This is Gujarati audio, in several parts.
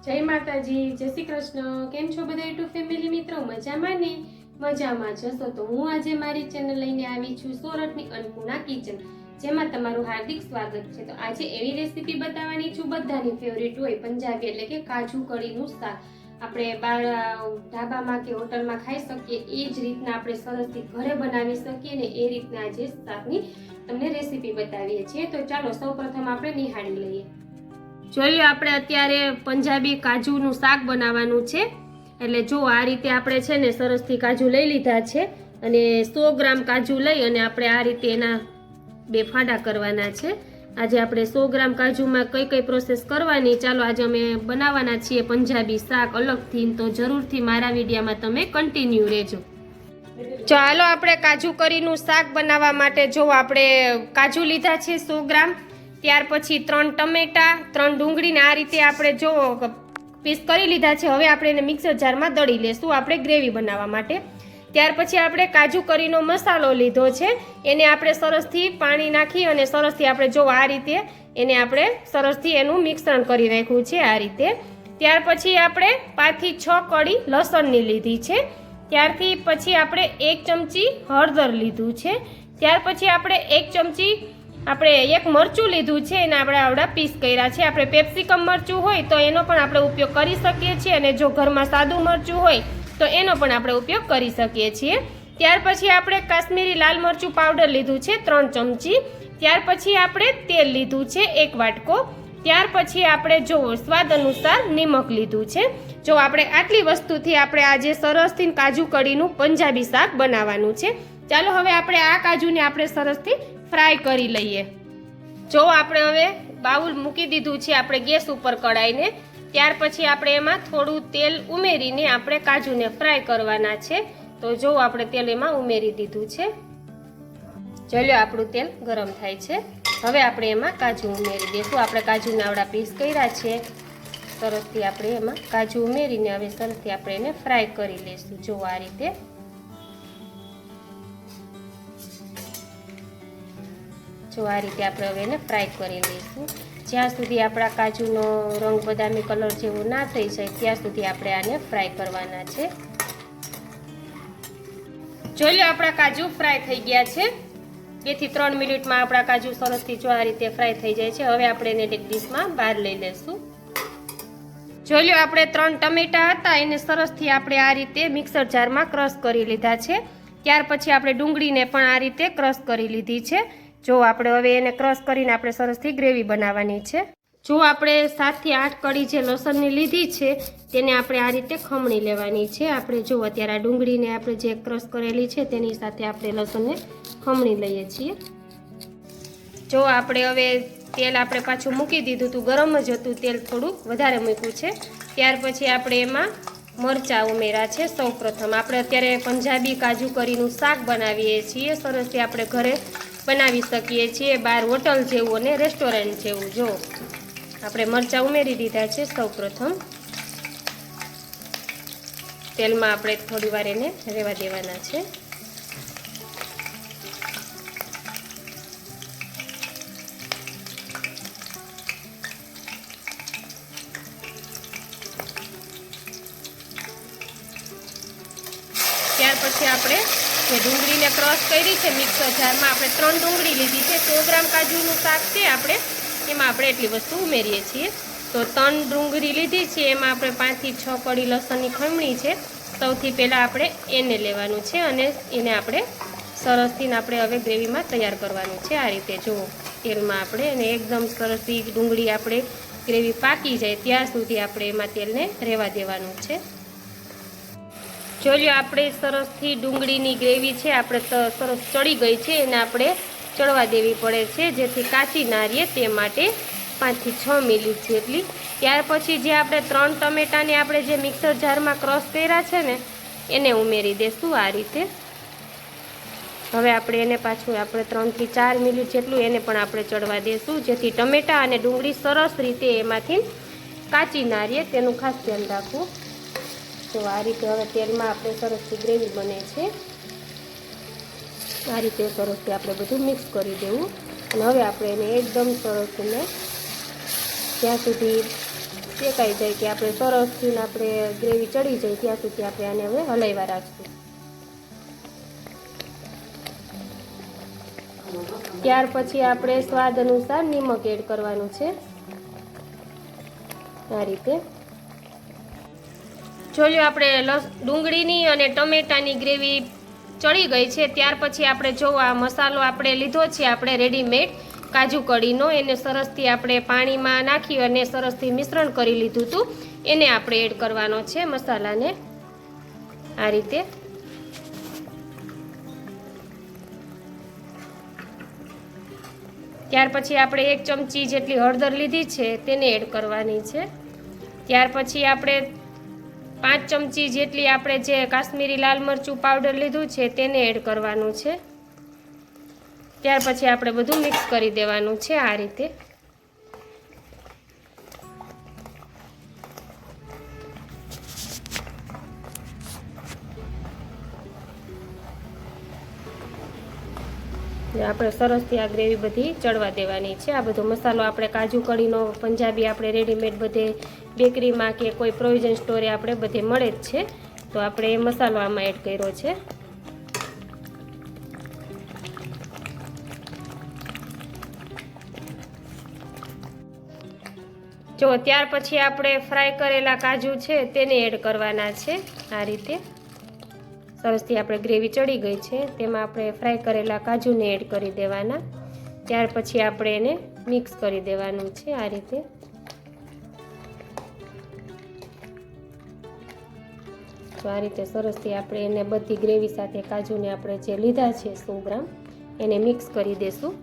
जय माताजी, जय श्री कृष्ण। केम छो बधा यूट्यूब फैमिली मित्रों? मजामां ने? मजामां जशो तो हूँ आज मारी चेनल लईने आवी छुं सोरठनी अन्नपूर्णा किचन, जेमां तमारुं हार्दिक स्वागत छे। तो आज एवी रेसिपी बताववानी छुं बधानी फेवरेट होय पंजाबी एटले के काजू कढ़ीनुं शाक। આપણે બાર ઢાબામાં કે હોટલમાં ખાઈ શકીએ એ જ રીતના આપણે સરસથી ઘરે બનાવી શકીએ ને એ રીતના આજે શાકની તમને રેસીપી બતાવીએ છીએ। તો ચાલો સૌપ્રથમ આપણે નિહાળી લઈએ। જોઈ લો, આપણે અત્યારે પંજાબી કાજુનું શાક બનાવવાનું છે। એટલે જો આ રીતે આપણે છે ને સરસથી કાજુ લઈ લીધા છે અને 100 ગ્રામ કાજુ લઈ અને આપણે આ રીતે એના બે ફાડા કરવાના છે। આજે આપણે 100 ગ્રામ કાજુમાં કઈ કઈ પ્રોસેસ કરવાની, ચાલો આજે અમે બનાવવાના છીએ પંજાબી શાક અલગથી, તો જરૂરથી મારા વિડીયોમાં તમે કન્ટિન્યુ રહેજો। ચાલો આપણે કાજુ કરીનું શાક બનાવવા માટે જો આપણે કાજુ લીધા છે 100 ગ્રામ, ત્યાર પછી 3 ટમેટા, 3 ડુંગળીને આ રીતે આપણે જો પીસ કરી લીધા છે। હવે આપણે એને મિક્સર જારમાં દળી લેશું આપણે ગ્રેવી બનાવવા માટે। ત્યાર પછી આપણે કાજુ કરીનો મસાલો લીધો છે, એને આપણે સરસથી પાણી નાખી અને સરસથી આપણે જો આ રીતે એને આપણે સરસથી એનું મિશ્રણ કરી રાખ્યું છે આ રીતે। ત્યાર પછી આપણે 5 થી 6 કળી લસણની લીધી છે। ત્યારથી પછી આપણે 1 ચમચી હળદર લીધું છે। ત્યાર પછી આપણે 1 ચમચી આપણે એક મરચું લીધું છે, એને આપણે આવડા પીસ કર્યા છે। આપણે પેપ્સિકમ મરચું હોય તો એનો પણ આપણે ઉપયોગ કરી શકીએ છીએ અને જો ઘરમાં સાદું મરચું હોય તો એનો પણ આપણે ઉપયોગ કરી શકીએ છીએ। ત્યાર પછી આપણે કાશ્મીરી લાલ મરચું પાવડર લીધું છે 3 ચમચી। ત્યાર પછી આપણે તેલ લીધું છે 1 વાટકો। ત્યાર પછી આપણે જો સ્વાદ અનુસાર નિમક લીધું છે। જો આપણે આટલી વસ્તુથી આપણે આજે સરસથી કાજુ કઢીનું પંજાબી શાક બનાવવાનું છે। ચાલો હવે આપણે આ કાજુને આપણે સરસથી ફ્રાય કરી લઈએ। જો આપણે હવે બાઉલ મૂકી દીધું છે આપણે ગેસ ઉપર કઢાઈને। ત્યાર પછી આપણે એમાં થોડું તેલ ઉમેરીને આપણે કાજુને ફ્રાય કરવાના છે। તો જો આપણે તેલ એમાં ઉમેરી દીધું છે। ચલો આપણું તેલ ગરમ થાય છે, હવે આપણે એમાં કાજુ ઉમેરી દઈશું। આપણે કાજુના આવડા પીસ કર્યા છે, સરસથી આપણે એમાં કાજુ ઉમેરીને હવે સરસથી આપણે એને ફ્રાય કરી લઈશું। જો આ રીતે આપણે હવે એને ફ્રાય કરી લઈશું। જ્યાં સુધી આપણા કાજુનો રંગ બદામી કલર જેવો ના થઈ જાય ત્યાં સુધી આપણે આને ફ્રાય કરવાના છે। જોઈ લો, આપણા કાજુ ફ્રાય થઈ ગયા છે। 2 થી 3 મિનિટમાં આપણા કાજુ સરસથી જો આ રીતે ફ્રાય થઈ જાય છે। હવે આપણે એને એક ડીશમાં બહાર લઈ લેશું। જોઈ લો, આપણે 3 ટમેટા હતા એને સરસથી આપણે આ રીતે મિક્સર જારમાં ક્રશ કરી લીધા છે। ત્યાર પછી આપણે ડુંગળીને પણ આ રીતે ક્રશ કરી લીધી છે। જો આપણે હવે એને ક્રશ કરીને આપણે સરસથી ગ્રેવી બનાવવાની છે। જો આપણે 7 થી 8 કળી જે લસણની લીધી છે તેને આપણે આ રીતે ખમણી લેવાની છે। આપણે જો અત્યારે આ ડુંગળીને આપણે જે ક્રશ કરેલી છે તેની સાથે આપણે લસણને ખમણી લઈએ છીએ। જો આપણે હવે તેલ આપણે પાછું મૂકી દીધું હતું, ગરમ જ હતું તેલ, થોડું વધારે મૂક્યું છે। ત્યાર પછી આપણે એમાં મરચાં ઉમેર્યા છે। સૌ પ્રથમ આપણે અત્યારે પંજાબી કાજુ કરીનું શાક બનાવીએ છીએ, સરસથી આપણે ઘરે બનાવી શકીએ છીએ, બહાર હોટલ જેવું અને રેસ્ટોરન્ટ જેવું। જો આપણે મરચાં ઉમેરી દીધા છે। સૌ પ્રથમ તેલમાં આપણે થોડી વાર એને રહેવા દેવાના છે। ત્યાર પછી આપણે જે ડુંગળીને ક્રશ કરી છે મિક્સર જારમાં, આપણે 3 ડુંગળી લીધી છે। 100 ગ્રામ કાજુનું શાક છે આપણે એમાં આપણે એટલી વસ્તુ ઉમેરીએ છીએ। તો 3 ડુંગળી લીધી છે, એમાં આપણે 5 થી 6 કળી લસણની ખમણી છે। સૌથી પહેલાં આપણે એને લેવાનું છે અને એને આપણે સરસથી આપણે હવે ગ્રેવીમાં તૈયાર કરવાનું છે। આ રીતે જો તેલમાં આપણે એને એકદમ સરસથી ડુંગળી આપણે ગ્રેવી પાકી જાય ત્યાં સુધી આપણે એમાં તેલને રહેવા દેવાનું છે। જોઈ લો, આપણે સરસથી ડુંગળીની ગ્રેવી છે આપણે સરસ ચડી ગઈ છે, એને આપણે ચડવા દેવી પડે છે જેથી કાચી ના રહે, તે માટે 5 થી 6 મિનિટ જેટલી। ત્યાર પછી જે આપણે 3 ટમેટાને આપણે જે મિક્સર જારમાં ક્રશ કર્યા છે ને એને ઉમેરી દઈશું આ રીતે। હવે આપણે એને પાછું આપણે 3 થી 4 મિનિટ જેટલું એને પણ આપણે ચડવા દઈશું જેથી ટમેટા અને ડુંગળી સરસ રીતે એમાંથી કાચી ના રહે, તેનું ખાસ ધ્યાન રાખવું। તો આ રીતે હવે તેલમાં આપણે સરસથી ગ્રેવી બને છે। આ રીતે સરસથી આપણે બધું મિક્સ કરી દેવું અને હવે આપણે એને એકદમ સરસ જ્યાં સુધી શેકાઈ જાય કે આપણે સરસથી આપણે ગ્રેવી ચડી જાય ત્યાં સુધી આપણે આને હવે હલાવ્યા રાખશું. ત્યાર પછી આપણે સ્વાદ અનુસાર નિમક એડ કરવાનું છે. આ રીતે જોયું આપણે ડુંગળીની અને ટમેટાની ગ્રેવી ચડી ગઈ છે. ત્યાર પછી આપણે જો આ મસાલો આપણે લીધો છે આપણે રેડીમેડ કાજુ કઢીનો, એને સરસથી આપણે પાણીમાં નાખી અને સરસથી મિશ્રણ કરી લીધું હતું, એને આપણે એડ કરવાનો છે મસાલાને. આ રીતે ત્યાર પછી આપણે 1 ચમચી જેટલી હળદર લીધી છે તેને એડ કરવાની છે. ત્યાર પછી આપણે 5 ચમચી જેટલી આપણે જે કાશ્મીરી લાલ મરચું પાવડર લીધું છે તેને એડ કરવાનું છે. ત્યાર પછી આપણે બધું મિક્સ કરી દેવાનું છે આ રીતે. આપણે સરસથી આ ગ્રેવી બધી ચડવા દેવાની છે. આ બધો મસાલો આપણે કાજુ કઢીનો પંજાબી આપણે રેડીમેડ બધે બેકરીમાં કે કોઈ પ્રોવિઝન સ્ટોરે આપણે બધે મળે જ છે, તો આપણે એ મસાલો આમાં એડ કર્યો છે. જો ત્યાર પછી આપણે ફ્રાય કરેલા કાજુ છે તેને એડ કરવાના છે. આ રીતે સરસથી આપણે ગ્રેવી ચડી ગઈ છે, તેમાં આપણે ફ્રાય કરેલા કાજુને એડ કરી દેવાના. ત્યાર પછી આપણે એને મિક્સ કરી દેવાનું છે આ રીતે. તો આ રીતે સરસથી આપણે એને બધી ગ્રેવી સાથે કાજુને આપણે જે લીધા છે 100 ગ્રામ એને મિક્સ કરી દેશું.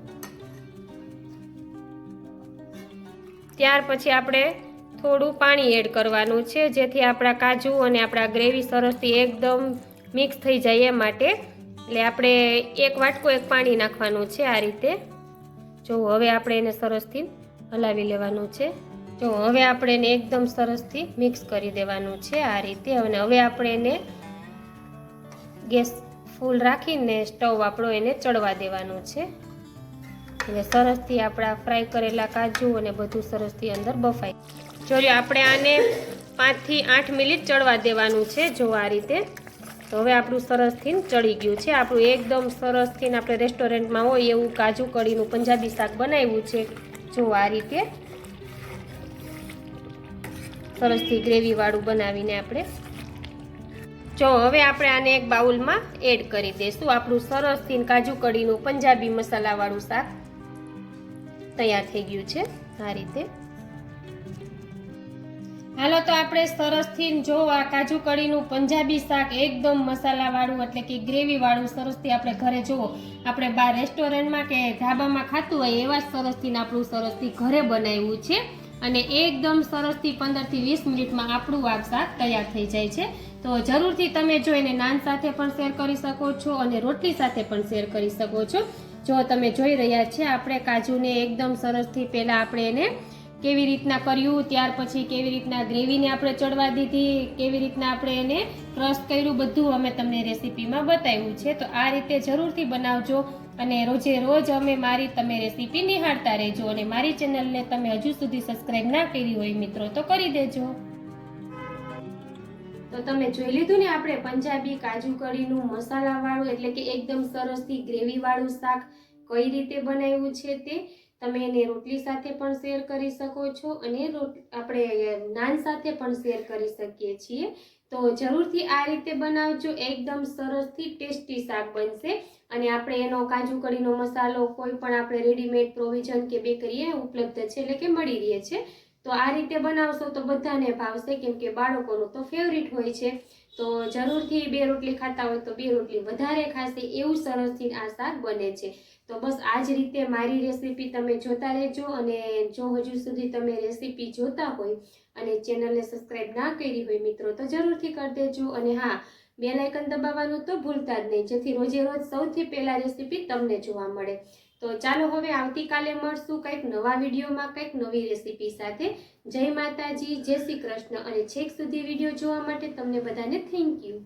ત્યાર પછી આપણે થોડું પાણી એડ કરવાનું છે, જેથી આપણા કાજુ અને આપણા ગ્રેવી સરસથી એકદમ મિક્સ થઈ જાય એ માટે. એટલે આપણે 1 વાટકો પાણી નાખવાનું છે આ રીતે. જો હવે આપણે એને સરસથી હલાવી લેવાનું છે. જો હવે આપણે એને એકદમ સરસથી મિક્સ કરી દેવાનું છે આ રીતે. અને હવે આપણે એને ગેસ ફૂલ રાખીને સ્ટવ આપણો એને ચડવા દેવાનું છે. એટલે સરસથી આપણા ફ્રાય કરેલા કાજુ અને બધું સરસથી અંદર બફાય. જો આપણે આને 5 થી 8 મિનિટ ચડવા દેવાનું છે. જો આ રીતે. તો હવે આપણું સરસથી ચડી ગયું છે. આપણું એકદમ સરસથી આપણે રેસ્ટોરન્ટમાં હોય એવું કાજુ કઢીનું પંજાબી શાક બનાવ્યું છે. જો આ રીતે સરસથી ગ્રેવીવાળું બનાવીને આપણે જો હવે આપણે આને એક બાઉલમાં એડ કરી દઈશું. આપણું સરસથી કાજુ કઢીનું પંજાબી મસાલાવાળું શાક તૈયાર થઈ ગયું છે આ રીતે. હાલો તો આપણે સરસથી જો આ કાજુ કઢીનું પંજાબી શાક એકદમ મસાલાવાળું એટલે કે ગ્રેવીવાળું સરસથી આપણે ઘરે જુઓ આપણે બહાર રેસ્ટોરન્ટમાં કે ધાબામાં ખાતું હોય એવા સરસથી આપણું સરસથી ઘરે બનાવ્યું છે. અને એકદમ સરસથી 15 થી 20 મિનિટમાં આપણું આ શાક તૈયાર થઈ જાય છે. તો જરૂરથી તમે જો એને નાન સાથે પણ શેર કરી શકો છો અને રોટલી સાથે પણ શેર કરી શકો છો. જો તમે જોઈ રહ્યા છે આપણે કાજુને એકદમ સરસથી પહેલાં આપણે એને કેવી રીતના કર્યું, ત્યાર પછી કેવી રીતના ગ્રેવીને આપણે ચડવા દીધી, કેવી રીતના આપણે એને ક્રશ કર્યું, બધું અમે તમને રેસીપીમાં બતાવ્યું છે. તો આ રીતે જરૂરથી બનાવજો અને રોજે રોજ તમે રેસીપી નિહાળતા રહેજો. અને મારી ચેનલને તમે હજુ સુધી સબસ્ક્રાઈબ ના કરી હોય મિત્રો તો કરી દેજો. તો તમે જોઈ લીધું ને આપણે પંજાબી કાજુ કઢીનું મસાલાવાળું એટલે કે એકદમ સરસથી ગ્રેવીવાળું શાક કઈ રીતે બનાવ્યું છે તે. તમે એને રોટલી સાથે પણ શેર કરી શકો છો અને આપણે નાન સાથે પણ શેર કરી શકીએ છીએ. તો જરૂરથી આ રીતે બનાવજો. એકદમ સરસથી ટેસ્ટી શાક બનશે. અને આપણે એનો કાજુ કઢીનો મસાલો કોઈ પણ આપણે રેડીમેડ પ્રોવિઝન કે બેકરીએ ઉપલબ્ધ છે એટલે કે મળી રહે છે. તો આ રીતે બનાવશો તો બધાને ભાવશે, કેમ કે બાળકોનું તો ફેવરિટ હોય છે. તો જરૂરથી 2 રોટલી ખાતા હોય તો 2 રોટલી વધારે ખાશે એવું સરસથી આ શાક બને છે. તો બસ આ જ રીતે મારી રેસીપી તમે જોતા રહેજો. અને જો હજુ સુધી તમે રેસીપી જોતા હોય અને ચેનલને સબસ્ક્રાઈબ ના કરી હોય મિત્રો તો જરૂરથી કરી દેજો. અને હા, બેલ આઇકન દબાવવાનું તો ભૂલતા જ નહીં, જેથી રોજે રોજ સૌથી પહેલા રેસીપી તમને જોવા મળે. તો ચાલો હવે આવતીકાલે મળશું કંઈક નવા વિડીયોમાં કંઈક નવી રેસીપી સાથે. જય માતાજી, જય શ્રી કૃષ્ણ. અને છેક સુધી વિડીયો જોવા માટે તમને બધાને થેન્ક યુ.